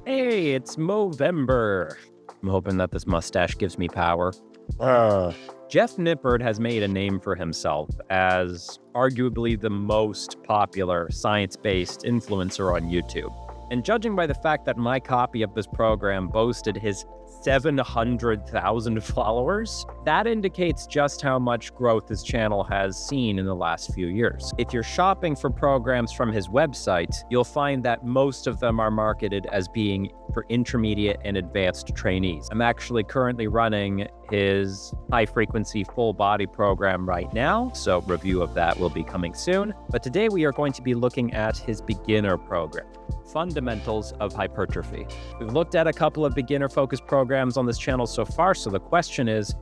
Hey, it's Movember. I'm hoping that this mustache gives me power. Jeff Nippard has made a name for himself as arguably the most popular science-based influencer on YouTube. And judging by the fact that my copy of this program boasted his 700,000 followers, that indicates just how much growth his channel has seen in the last few years. If you're shopping for programs from his website, you'll find that most of them are marketed as being for intermediate and advanced trainees. I'm actually currently running his high-frequency full-body program right now, so review of that will be coming soon. But today we are going to be looking at his beginner program, Fundamentals of Hypertrophy. We've looked at a couple of beginner-focused programs on this channel so far, so the question is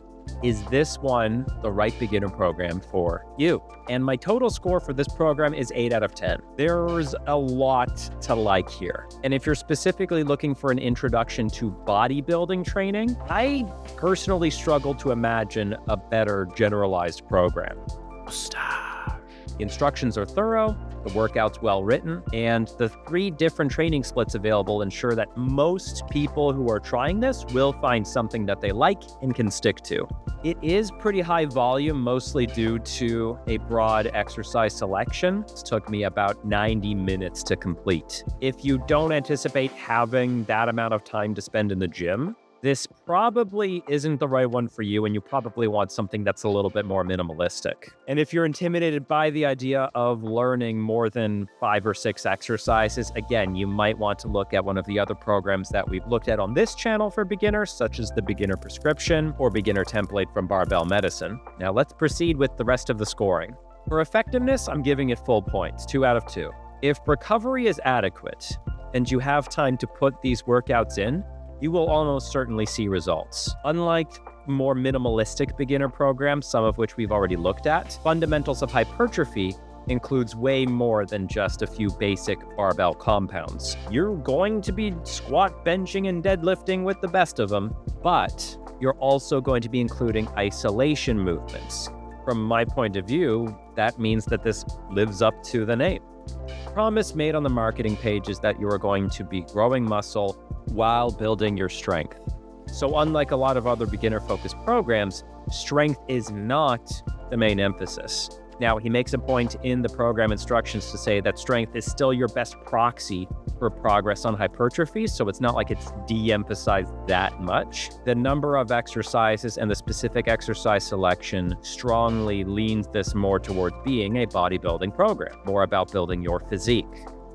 this one the right beginner program for you? And my total score for this program is 8 out of 10. There's a lot to like here. And if you're specifically looking for an introduction to bodybuilding training, I personally struggle to imagine a better generalized program. The instructions are thorough, the workout's well written, and the 3 different training splits available ensure that most people who are trying this will find something that they like and can stick to. It is pretty high volume, mostly due to a broad exercise selection. It took me about 90 minutes to complete. If you don't anticipate having that amount of time to spend in the gym, this probably isn't the right one for you, and you probably want something that's a little bit more minimalistic. And if you're intimidated by the idea of learning more than 5 or 6 exercises, again, you might want to look at one of the other programs that we've looked at on this channel for beginners, such as the Beginner Prescription or Beginner Template from Barbell Medicine. Now let's proceed with the rest of the scoring. For effectiveness, I'm giving it full points, 2 out of 2. If recovery is adequate and you have time to put these workouts in, you will almost certainly see results. Unlike more minimalistic beginner programs, some of which we've already looked at, Fundamentals of Hypertrophy includes way more than just a few basic barbell compounds. You're going to be squat, benching, and deadlifting with the best of them, but you're also going to be including isolation movements. From my point of view, that means that this lives up to the name. The promise made on the marketing page is that you are going to be growing muscle while building your strength. So unlike a lot of other beginner-focused programs, strength is not the main emphasis. Now, he makes a point in the program instructions to say that strength is still your best proxy for progress on hypertrophy, so it's not like it's de-emphasized that much. The number of exercises and the specific exercise selection strongly leans this more towards being a bodybuilding program, more about building your physique.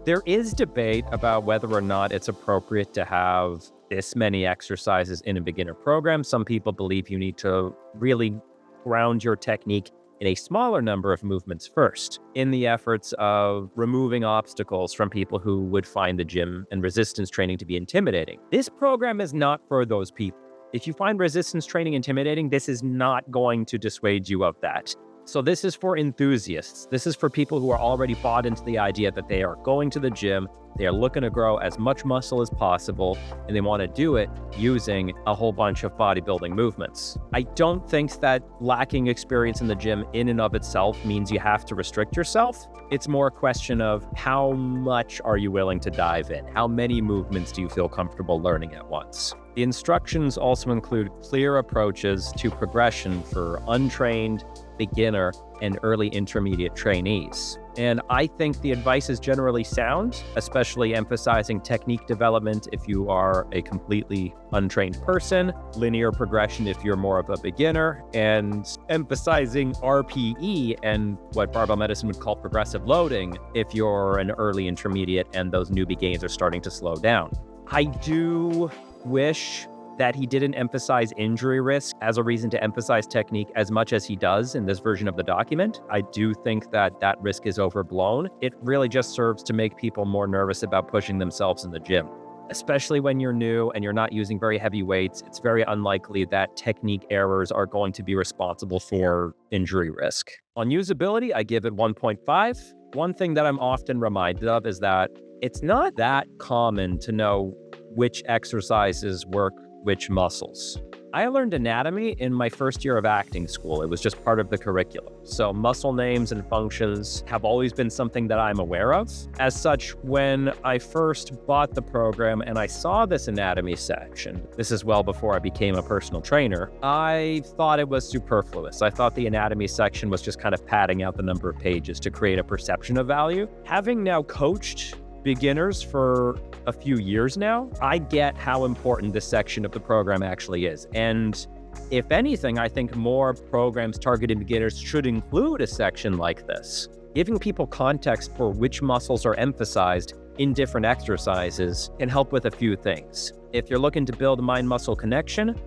There is debate about whether or not it's appropriate to have this many exercises in a beginner program. Some people believe you need to really ground your technique in a smaller number of movements first, in the efforts of removing obstacles from people who would find the gym and resistance training to be intimidating. This program is not for those people. If you find resistance training intimidating, this is not going to dissuade you of that. So this is for enthusiasts. This is for people who are already bought into the idea that they are going to the gym, they are looking to grow as much muscle as possible, and they want to do it using a whole bunch of bodybuilding movements. I don't think that lacking experience in the gym in and of itself means you have to restrict yourself. It's more a question of how much are you willing to dive in? How many movements do you feel comfortable learning at once? The instructions also include clear approaches to progression for untrained, beginner, and early intermediate trainees. And I think the advice is generally sound, especially emphasizing technique development if you are a completely untrained person, linear progression if you're more of a beginner, and emphasizing RPE and what barbell medicine would call progressive loading if you're an early intermediate and those newbie gains are starting to slow down. I do wish that he didn't emphasize injury risk as a reason to emphasize technique as much as he does in this version of the document. I do think that that risk is overblown. It really just serves to make people more nervous about pushing themselves in the gym. Especially when you're new and you're not using very heavy weights, it's very unlikely that technique errors are going to be responsible for injury risk. On usability, I give it 1.5. One thing that I'm often reminded of is that it's not that common to know which exercises work which muscles. I learned anatomy in my first year of acting school. It was just part of the curriculum. So muscle names and functions have always been something that I'm aware of. As such, when I first bought the program and I saw this anatomy section, this is well before I became a personal trainer, I thought it was superfluous. I thought the anatomy section was just kind of padding out the number of pages to create a perception of value. Having now coached beginners for a few years now, I get how important this section of the program actually is. And if anything, I think more programs targeting beginners should include a section like this. Giving people context for which muscles are emphasized in different exercises can help with a few things. If you're looking to build mind-muscle connection,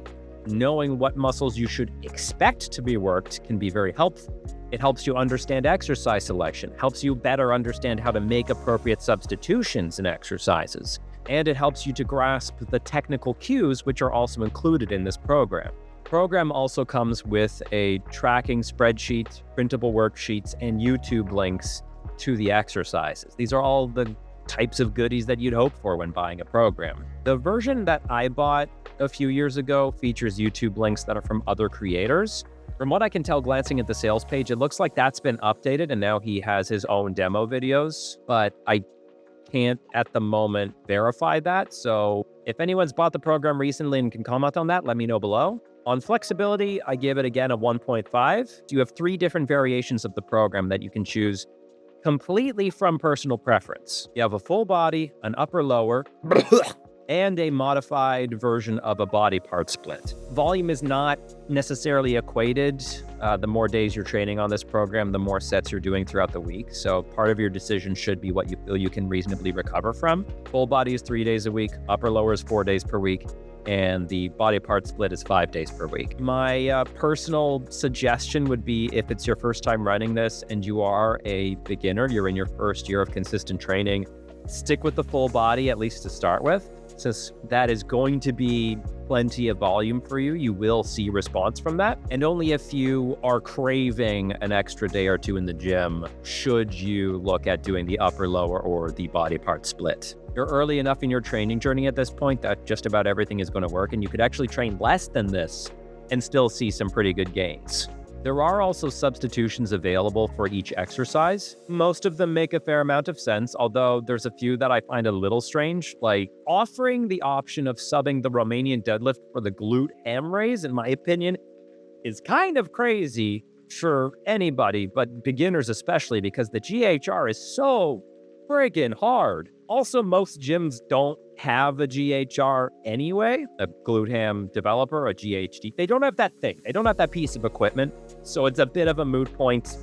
knowing what muscles you should expect to be worked can be very helpful. It helps you understand exercise selection, helps you better understand how to make appropriate substitutions in exercises, and it helps you to grasp the technical cues which are also included in this program. The program also comes with a tracking spreadsheet, printable worksheets, and YouTube links to the exercises. These are all the types of goodies that you'd hope for when buying a program. The version that I bought a few years ago features YouTube links that are from other creators. From what I can tell glancing at the sales page, it looks like that's been updated and now he has his own demo videos, but I can't at the moment verify that. So if anyone's bought the program recently and can comment on that, let me know below. On flexibility, I give it again a 1.5. You have 3 different variations of the program that you can choose completely from personal preference. You have a full body, an upper lower, and a modified version of a body part split. Volume is not necessarily equated. The more days you're training on this program, the more sets you're doing throughout the week. So part of your decision should be what you feel you can reasonably recover from. Full body is 3 days a week, upper lower is 4 days per week, and the body part split is 5 days per week. My personal suggestion would be, if it's your first time running this and you are a beginner, you're in your first year of consistent training, stick with the full body, at least to start with. Since that is going to be plenty of volume for you, you will see response from that. And only if you are craving an extra day or two in the gym, should you look at doing the upper lower or the body part split. You're early enough in your training journey at this point that just about everything is going to work, and you could actually train less than this and still see some pretty good gains. There are also substitutions available for each exercise. Most of them make a fair amount of sense, although there's a few that I find a little strange, like offering the option of subbing the Romanian deadlift for the glute ham raise, in my opinion, is kind of crazy for anybody, but beginners especially, because the GHR is so friggin' hard. Also, most gyms don't have a GHR anyway, a glute ham developer, a GHD. They don't have that thing. They don't have that piece of equipment. So it's a bit of a moot point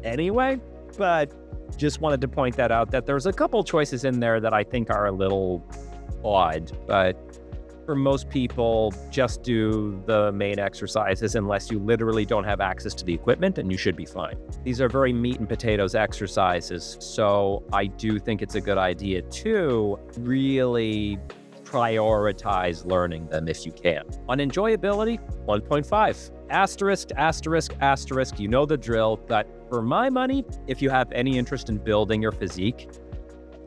anyway, but just wanted to point that out, that there's a couple choices in there that I think are a little odd, but for most people, just do the main exercises unless you literally don't have access to the equipment, and you should be fine. These are very meat and potatoes exercises, so I do think it's a good idea to really prioritize learning them if you can. On enjoyability, 1.5. Asterisk, asterisk, asterisk, you know the drill, but for my money, if you have any interest in building your physique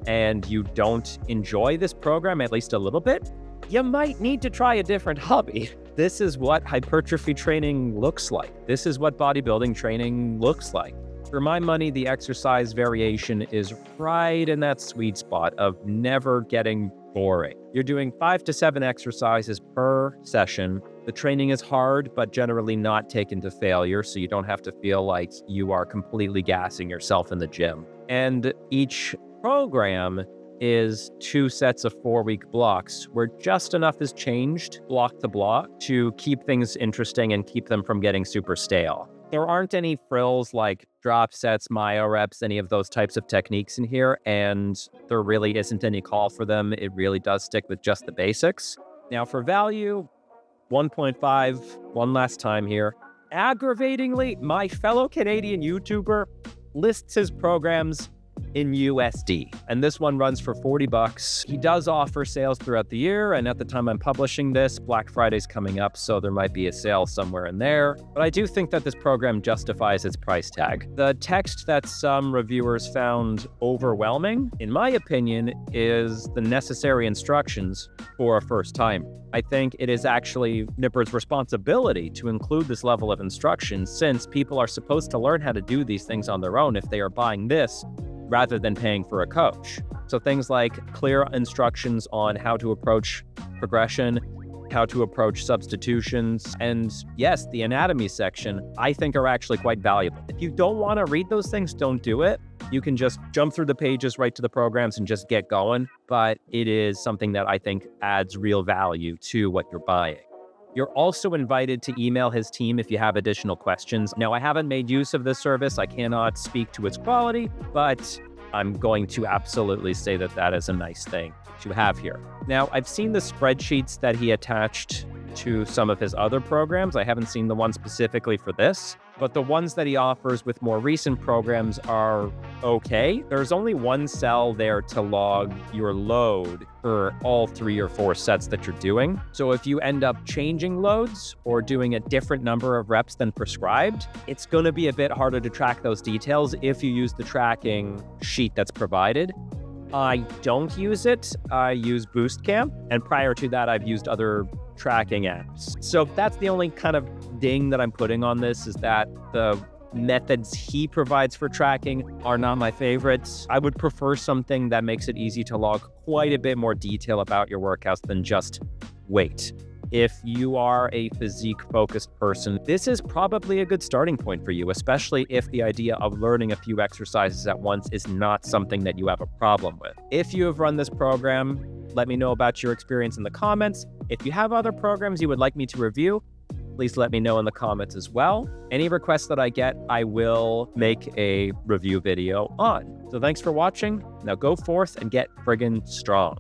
and you don't enjoy this program at least a little bit, you might need to try a different hobby. This is what hypertrophy training looks like. This is what bodybuilding training looks like. For my money, the exercise variation is right in that sweet spot of never getting boring. You're doing 5 to 7 exercises per session. The training is hard, but generally not taken to failure, so you don't have to feel like you are completely gassing yourself in the gym. And each program is 2 sets of 4-week blocks where just enough is changed block to block to keep things interesting and keep them from getting super stale. There aren't any frills like drop sets, myo reps, any of those types of techniques in here, and there really isn't any call for them. It really does stick with just the basics. Now for value, 1.5, one last time here. Aggravatingly, my fellow Canadian YouTuber lists his programs in USD. And this one runs for $40. He does offer sales throughout the year, and at the time I'm publishing this, Black Friday's coming up, so there might be a sale somewhere in there. But I do think that this program justifies its price tag. The text that some reviewers found overwhelming, in my opinion, is the necessary instructions for a first time. I think it is actually Nippard's responsibility to include this level of instruction, since people are supposed to learn how to do these things on their own if they are buying this rather than paying for a coach. So things like clear instructions on how to approach progression, how to approach substitutions, and yes, the anatomy section, I think are actually quite valuable. If you don't want to read those things, don't do it. You can just jump through the pages right to the programs and just get going, but it is something that I think adds real value to what you're buying. You're also invited to email his team if you have additional questions. Now, I haven't made use of this service. I cannot speak to its quality, but I'm going to absolutely say that that is a nice thing to have here. Now, I've seen the spreadsheets that he attached to some of his other programs. I haven't seen the one specifically for this, but the ones that he offers with more recent programs are okay. There's only one cell there to log your load for all 3 or 4 sets that you're doing. So if you end up changing loads or doing a different number of reps than prescribed, it's going to be a bit harder to track those details if you use the tracking sheet that's provided. I don't use it. I use Boostcamp, and prior to that, I've used other tracking apps. So that's the only kind of ding that I'm putting on this, is that the methods he provides for tracking are not my favorites. I would prefer something that makes it easy to log quite a bit more detail about your workouts than just weight. If you are a physique-focused person, this is probably a good starting point for you, especially if the idea of learning a few exercises at once is not something that you have a problem with. If you have run this program, let me know about your experience in the comments. If you have other programs you would like me to review, please let me know in the comments as well. Any requests that I get, I will make a review video on. So thanks for watching. Now go forth and get friggin' strong.